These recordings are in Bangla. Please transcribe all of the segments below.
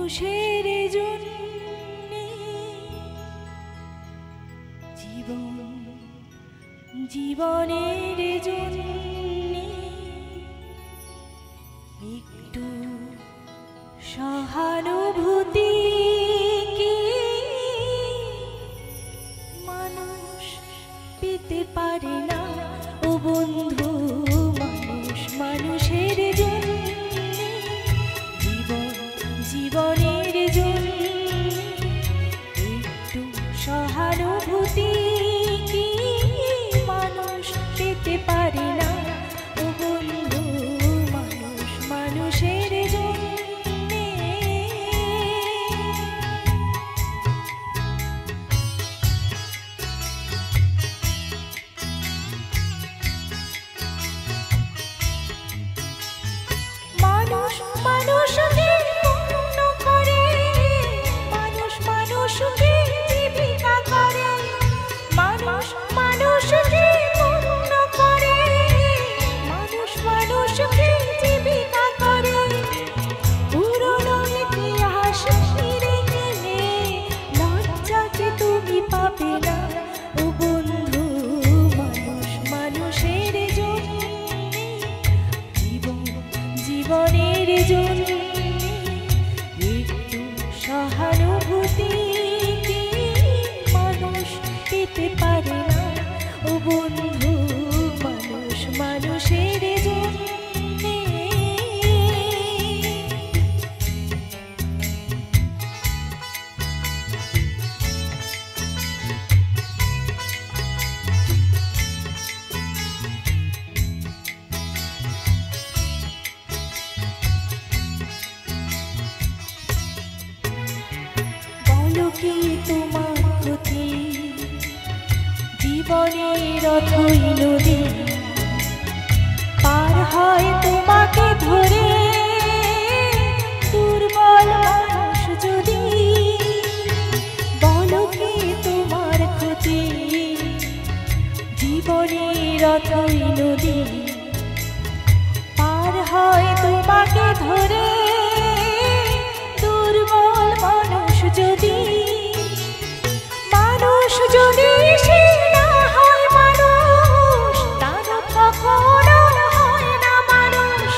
মানুষের জন্যে জীবনের জন্যে একটু সহানুভূতি কি মানুষ পেতে পারে না ও বন্ধু। মানুষ মানুষের জন্যে জীবনের জন্যে একটু সহানুভূতি কি মানুষ পেতে পারে না ও বন্ধু। মানুষ মানুষের জন্যে মানুষ মানুষকে পূর্ণ করে, মানুষ মানুষকে জীবিকা করে, মানুষ মানুষকে পূর্ণ করে, মানুষ মানুষকে জীবিকা করে। পুরনো ইতিহাস ফিরে গেলে লজ্জাকে তুমি পাবে না ও বন্ধু। মানুষ মানুষের জন্যে জীবনের জন্যে একটু সহানুভূতি কি মানুষ পেতে পারে না ও বন্ধু। মানুষ মানুষের জন্যে কি তোমার ক্ষতি জীবনের অথই নদী পার হয় তোমাকে ধরে দুর্বল মানুষ যদি। বলো কি তোমার ক্ষতি জীবনের অথই নদী পার হয় তোমাকে ধরে দুর্বল মানুষ যদি। মানুষ যদি সে না হয় মানুষ তারা কখনো হয় না মানুষ।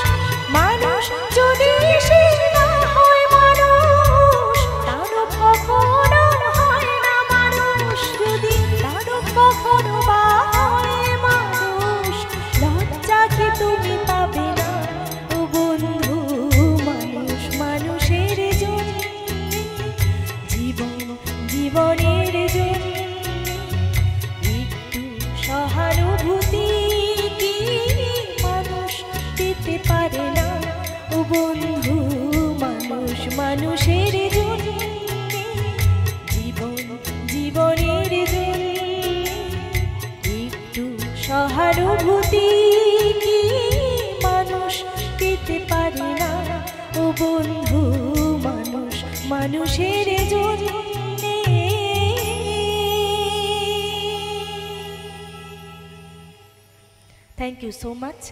মানুষ যদি সে না হয় মানুষ তারা কখনো হয় না মানুষ। যদি তারা কখনো বা হয় মানুষ লজ্জাকে তুমি পাবে না ও বন্ধু। মানুষ মানুষের জন্যে জীবনের জন্যে একটু সহানুভূতি কি মানুষ পেতে পারে না ও বন্ধু। মানুষ মানুষের জন্যে জীবনের জন্যে একটু সহানুভূতি কি মানুষ পেতে পারে না ও বন্ধু। মানুষ মানুষের জন্যে। Thank you so much.